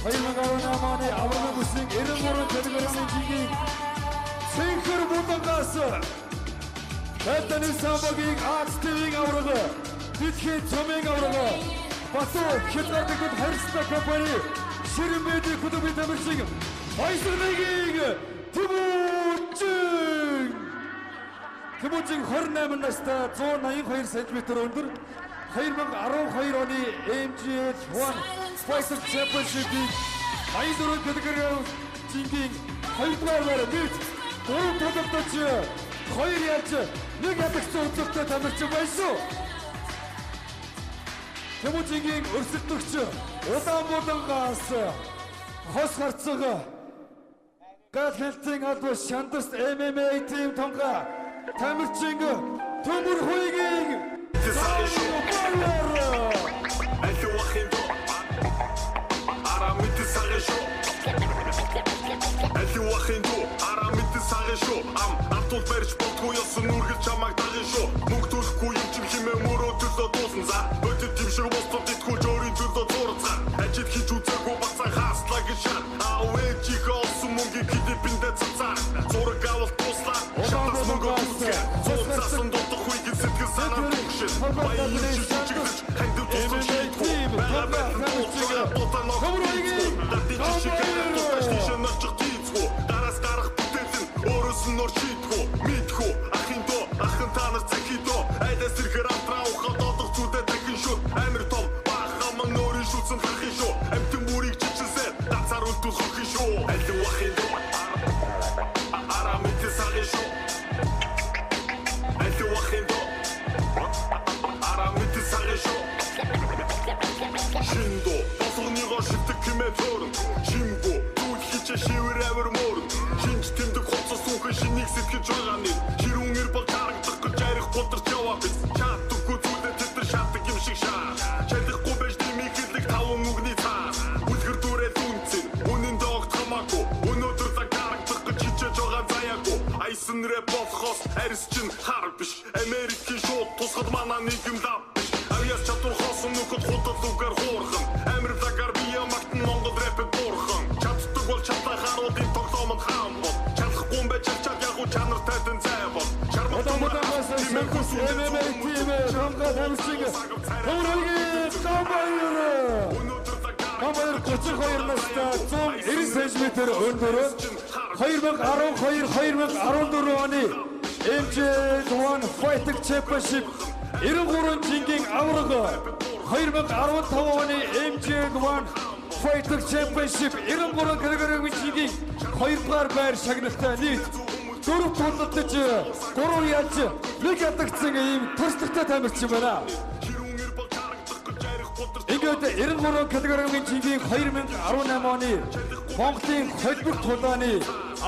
2018 оны аврагын бүсийн 93 килограммын жингийн цэнхэр булангаас Бэлдэний самбогийн АЦТV-ийн аврага, Дэлхийн цомын аврага, Батуу хязгаарлагдсан харьцаа компани Ширэн медиа клубын тамирчин Баясгалангийн Тэмүүжин 28 настай 182 см өндөр 2012 оны MGL1 Fighter Championship-ийн 84 кг жингийн 2-р байранд 3 тоглогч 2 ялж 1 ядагцсан үзэгтэй тамирчин байсан. Тэмүүжингийн өрсөлдөгч Улаанбуулангаас хос харцаг гал хэлтийн албан Шандарс MMA team тонга тамирчин Төмөр хуйгийн Артур барьж болтгүй ёсон нүргэл чамайг дагын шүү. Мөнгө төлөхгүй юм чим химээ мөрөө төлөө дуусан за. Өдөр тийм шиг бостод итгүүлж өөрийн төлөө зурцгаа. Ажил хийж үзээгүй бацаа хааслаа гэж шат. Ээжийг олсон мөнгийг хидэпиндээ цацаа. Зураг авалт туслаа. Шатас мөнгө үзгээ. Зурцаасан дутах хуйгийн сэтгэл санаа төгшин. Баян шилжигдэж хандив туссан шийдгүй. Бага байтан тусгаа дутаа ног. Датич шикараа тусгаш тийшээ нөрчих тийцгүй. Дараас гарах бүтээлэн өөрөөс нь нор шийдгүй. Мэдгүй ахын доо ахын танаас цэхидөө. Айдас зэрхэр амтраа ухаа додох зүдэ дахин шүт. Амир том бахаман нөрийн шүтсэн хахын шүү. Амтэн бүрийг чичилсээр дацаар үлдүүл хохин шүү. Алив ахын доо араа мэдээ сагын шүү. Алив ахын доо араа мэдээ сагын шүү. Шиндо босгоныгоо шивдэг хэмээ төрөн. Шимгүү дүүл хичээ шивэр авир мөрөн. Шинж тэмдэг хоцос сүүхэн шинийг сэтгэж байгаа нэг. Ширүүнгэр бол харагдах гэж арих гутарч яваа биз. Чаддаггүй зүйлээ тэдэр шатдаг юм шиг шаа. Чадахгүй байж дэмийг хэлдэг таван үгний цаа. Үлгэр дүүрээ дүнцэн үнэн доогт хамаагүй. Өнөөдөр та харагдах гэж хичээж байгаа заяагүй. Айсан рэп болохоос арьс чин хар биш. Америкийн шууд тусгад манаа нийгэм лав биш. Авьяас чадвар хоосон нөхөд худал үгээр хуурхан. Амир лагаар бие магтан Монгол рэпэд буурхан. Чаддаг бол чадлаа харуулын тоглоомод хаан бол. Чадахгүй юм байж чад ягуу чанар тайдан зай бол. Чарматамаас Шандарс MMA team хамга тамирчин Төмөргийн Гамбайр 32 настай 190 см өндөр 2012-2014 оны MGL1 Fighter Championship 93 жингийн аврага 2015 оны MGL1 Fighter Championship 93 кг жингийн 2-р байр шагналтай нийт 4 тоглолтож 3 ялж 1 ядагцсан ийм туршлагатай тамирчин байна. Ингээд 93 кг-ийн жингийн 2018 оны Монголын холбог тулааны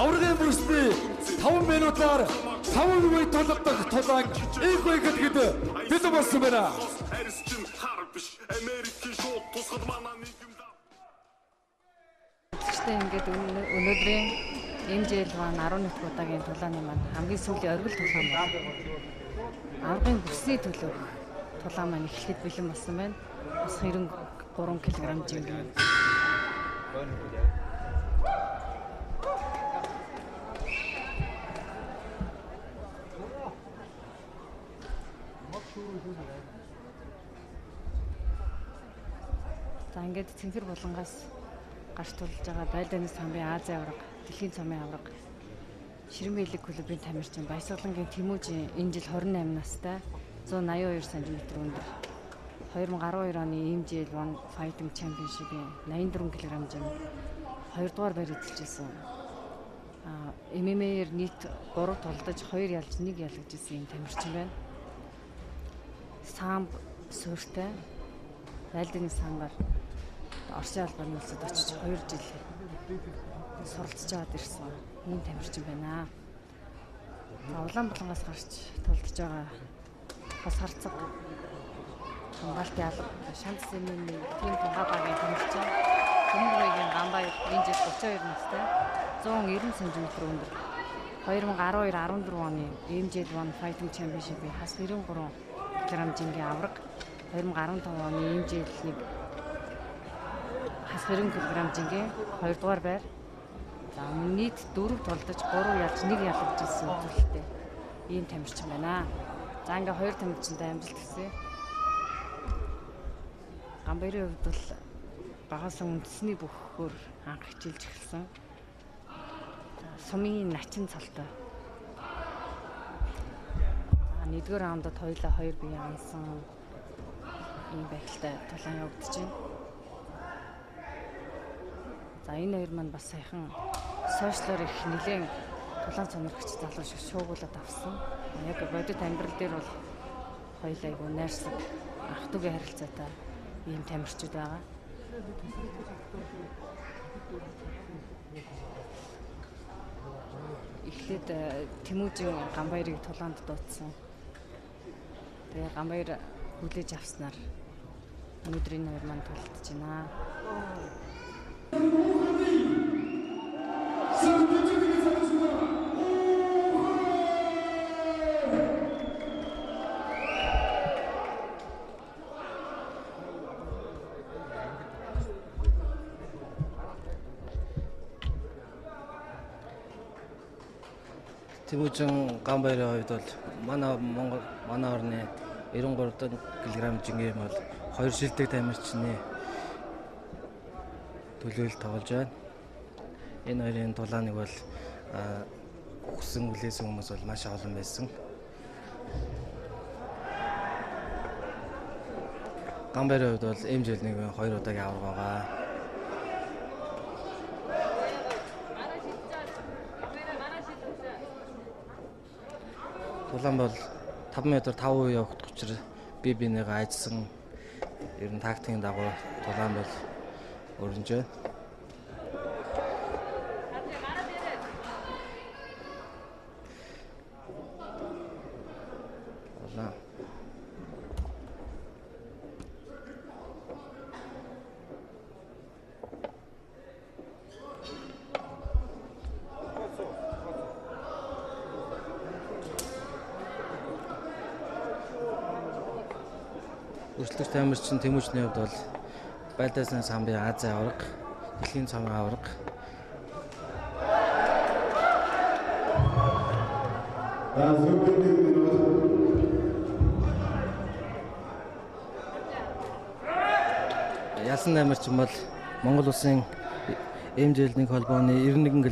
аврагын бүрсний 5 минутаар 5 үе тоглох тулаан их байгаад бид болсон байна. Гэхдээ ингээд өнөөдрийн MGL1 11 удаагийн тулааны маань хамгийн сүүлийн оргил тулаан байна. Аврагын бүрсний төлөөх тулаан маань эхлэхэд бэлэн болсон байна. Бас 93 кг жингийн. За ингээд цэнхэр булангаас гарч тулж байгаа Байлдааны самбын Азийн авраг, Дэлхийн цомын авраг, Ширэн медиа клубын тамирчин Баясгалангийн Тэмүүжин энэ жил 28 настай 182 см өндөр 2012 оны MGL1 Fighting Championship-ийн 84 кг жим 2-р байр эзэлжсэн. MMA-ээр нийт 3 тоглож 2 ялж 1 ялагдсан юм тамирчин байна. Самб суурьтай Байлдааны самбаар Орсын албаны улсад очиж 2 жил суралцж аваад ирсэн ийм тамирчин байна. Улаанбуулангаас гарч тулдж байгаа бас харцаг Хамгаалтын алба Шандарс MMA team тунгаа багийн тамирчин Төмөргийн Гамбайр энэ жил 32 настай 190 см өндөр 2012-14 оны MGL1 Fighting Championship-ийн хас 93 кг жингийн авраг 2015 оны MGL1 хас бас 90 кг жингээ 2 дугаар байр. За нийт 4 тулдаж 3 ялж 1 ялагдчихсан үзүүлэлттэй ийм тамирчин байна. За ингээ 2 тамирчинтай амжилт хүсье. Гамбайрын хувьд бол багасаа үндэсний бүхгээр анх хичээлж эхэлсэн. Сумын начин цолтой. Нэгдүгээр раундад хоёулаа 2 бие ансан ийм байхaltaй тулаан явагдаж байна. За энэ хоёр маань бас саяхан сошиалор их нэлээд тулаан сонирхогч залуу шиг шуугуулад авсан. Яг бодит амьдрал дээр бол хоёулаа айгу найрсаг ах トゥ гийн харилцаатай ийм тамирчид байгаа. Эхлээд Тэмүүжин Гамбайрыг тулаанд дуудсан. Тэгээ Гамбайр хүлээж авснаар өнөөдрийн хоёр маань тулдж байна. Тэмүүжин Гамбайрын хувьд бол манай орны 93 кг жингээ бол 2 шилдэг тамирчны төлөөлөл тоглож байна. Энэ хоёрын тулааныг бол хүссэн хүлээсэн хүмүүс бол маш олон байсан. Гамбайрын хувьд бол эмжэлнийг 2 удаагийн авраг байгаа. Тулаан бол 5 м 5% явагдах учраас би бинийгээ айдсан. Ер нь тактикийн дагуу тулаан бол өрнөж байна. Өрсөлдөгч тамирчин Тэмүүжний хувьд бол байлдаасны самбын Азийн аварга, дэлхийн цомын аварга. Ялсан тамирчин бол Монгол улсын эмжэлний холбооны 93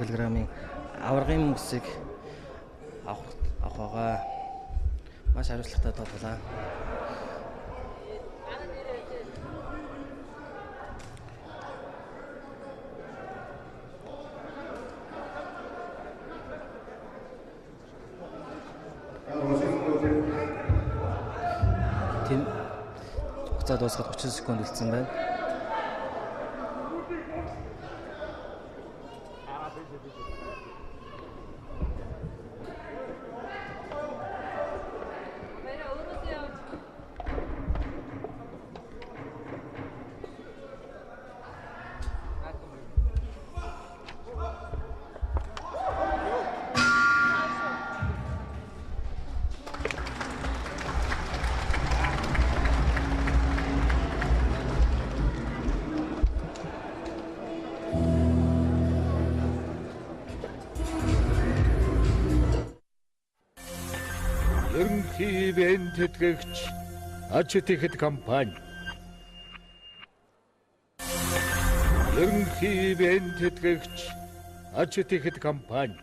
кг-ийн аваргын мөсийг авах байгаа. Маш хариуцлагатай тоглолоо. Хугацаа дуусгаад 30 секунд үлдсэн байна. Ерөнхий ивент тэтгэгч Ачтихэд компани. Ерөнхий ивент тэтгэгч Ачтихэд компани.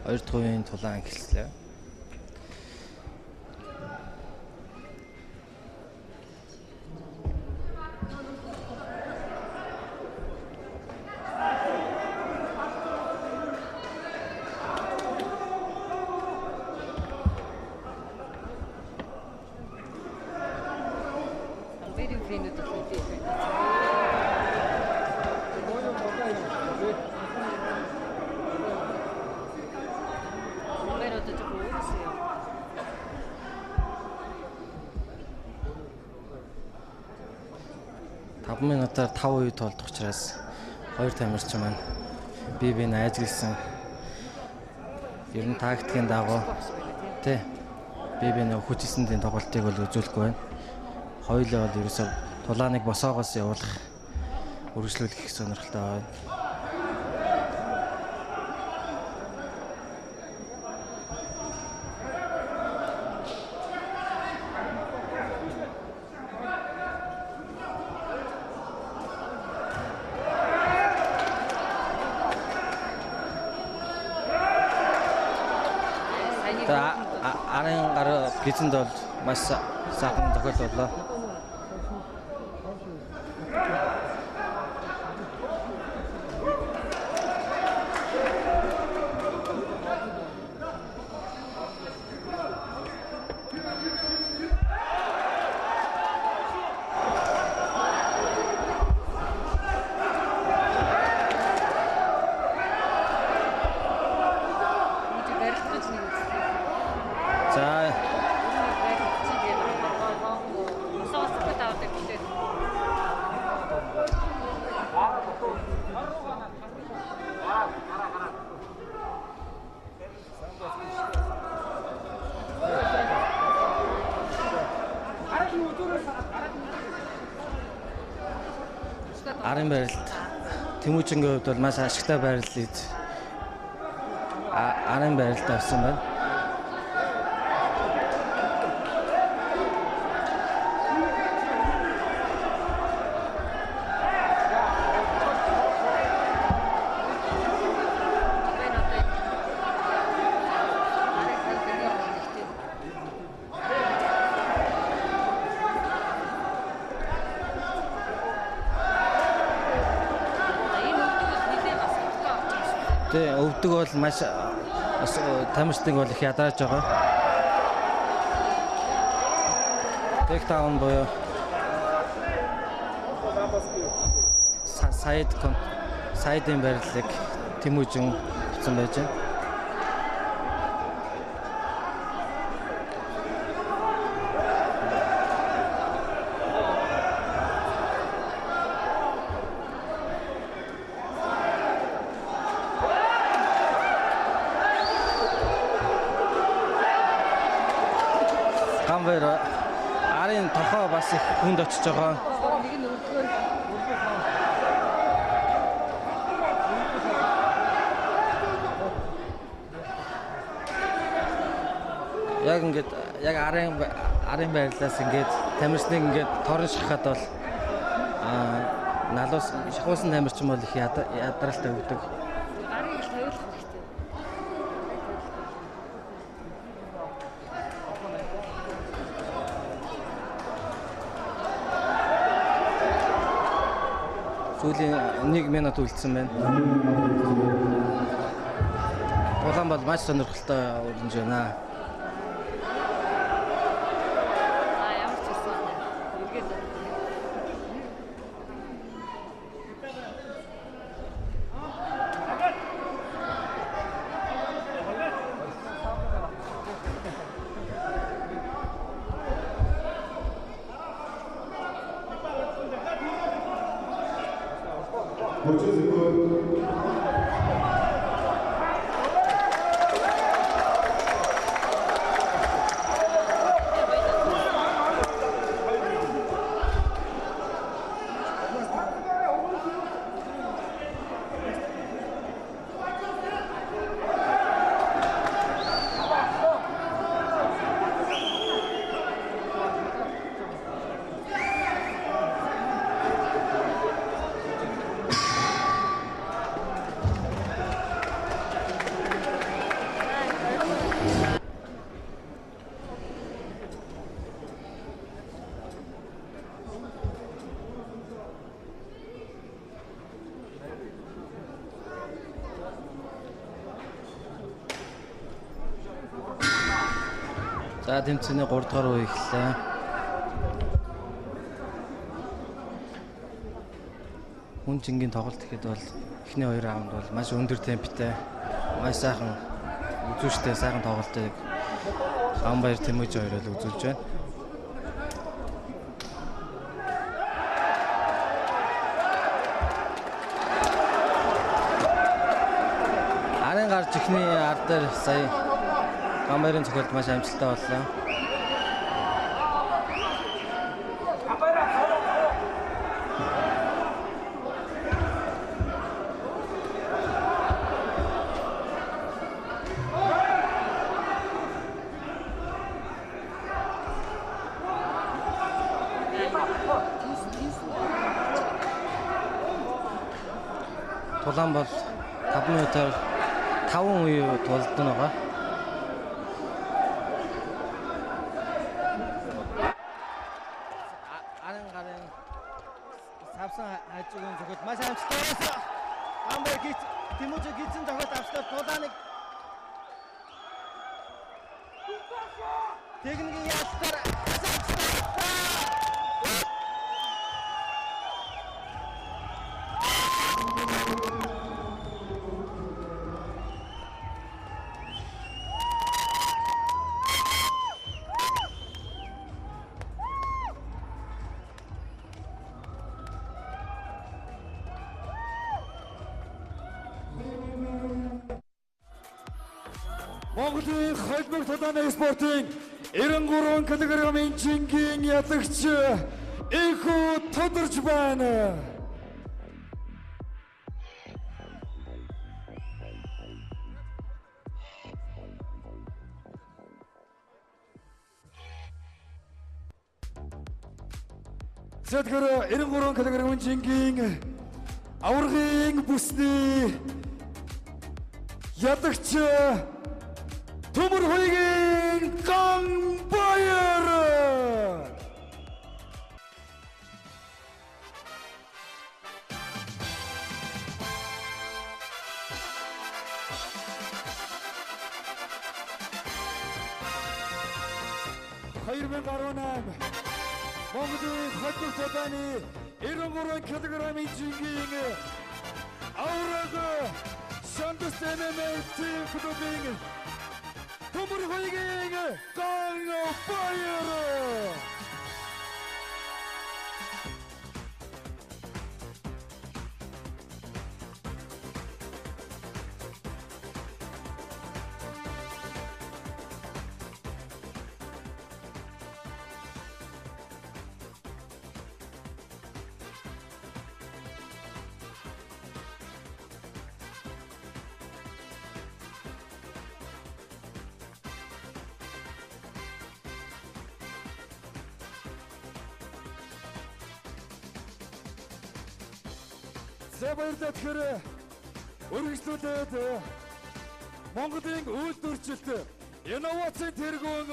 Хоёр дахь үеийн тулаан эхэллээ. Минутаар 5 үе толдох учраас хоёр тамирчин маань бие биенээ ажигласан Ер нь тактикийн дагуу тий би нэг хүчсэндийн тоглолтыг бол үзүүлэхгүй байна. Хоёулаа бол ерөөсөө тулааныг босоогоос явуулах үргэлжлүүлэх их сонирхолтой байна. Арын гар гизэнд бол маш сайхан зохиол боллоо. Арын барилт Тэмүүжингийн хувьд бол маш ашигтай байрлалыг арын барилт авсан байна. Тэгээ өвдөг бол маш тамирчдын бол их ядарч байгаа. Тэктаун боё. Сайдын барилыг Тэмүүжин бичсэн байж байна. Гамбэр арын тохоо бас их хүнд очиж байгаа. Яг ингээд яг арын байрлалаас ингээд тамирчныг ингээд торон шахахад бол налуус шахуулсан тамирчин бол их ядралтай өгдөг. Арын их тавиулах хэрэгтэй. Сүүлийн 1 минут үлдсэн байна. Улаан бол маш сонирхолтой уламж байна. Ямар ч байсан. Эргээд За тэмцээний 3 дугаар үе эхэллээ. Хүн жингийн тоглолт гэхэд бол эхний 2 раунд бол маш өндөр темптэй, маш сайхан үзүүштэй сайхан тоглолтыг Гамбаяр Тэмүүжин хоёр л үзүүлж байна. Арын гарч их Эхний ард дээр сая Гамбайрын цохилт маш амжилттай боллоо. Тулаан бол 5 минутаар 5 үе тулдан байгаа. Гарын савсан хажуугийн зөвхөн маш амжилттай байсан. Гамбай Тиможи гизэн зохиолт авчлаа Тулааныг техникийн яалтаар Монголын холбог толооны спортын 93 кг-ийн жингийн ялагч Энхүү тодорч байна. Зөвхөн 93 кг-ийн жингийн аваргын бүсний ялагч Төмөр хоёрын Гамбайр. Монголын холбог толооны 93 кг-ийн жингийн аварга Шандас MMA клубын Төмөр хоёрын Гамбайр. За баярлалаа. Тэгэхээр өргөжлүүлээд Монголын үйлдвэрчилт инновацийн тэргуун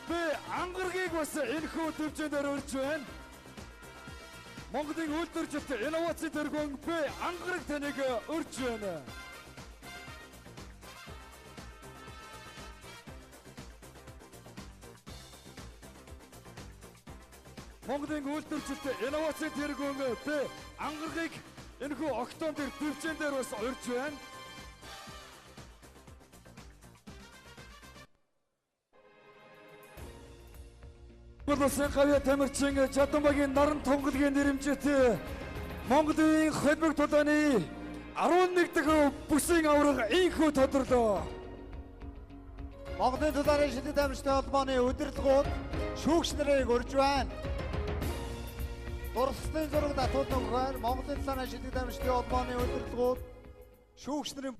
Б ангаргийг бас энэхүү төвчөндөр өрж байна. Монголын үйлдвэрчилт инновацийн тэргуун Б ангараг таныг өрж байна. Монголын үйлдвэрчилт инновацийн тэргуун Б ангаргийг энэхүү октоон дээр төвчөн дээр бас урьж байна. Болосын гавья тамирчин Жадамбагийн наран тунгалгийн нэрэмжит Монголын холбог толооны 11 дахь бүсийн аварга Энхүү тодорлоо. Монголын толооны шилдэг тамирчтай холбооны удирдлагууд шүүгч нарыг урьж байна. Дурсгалын зураг татуулна. Монголын толооны шилдэг тамирчдын холбооны удирдлагууд шүүгч нарын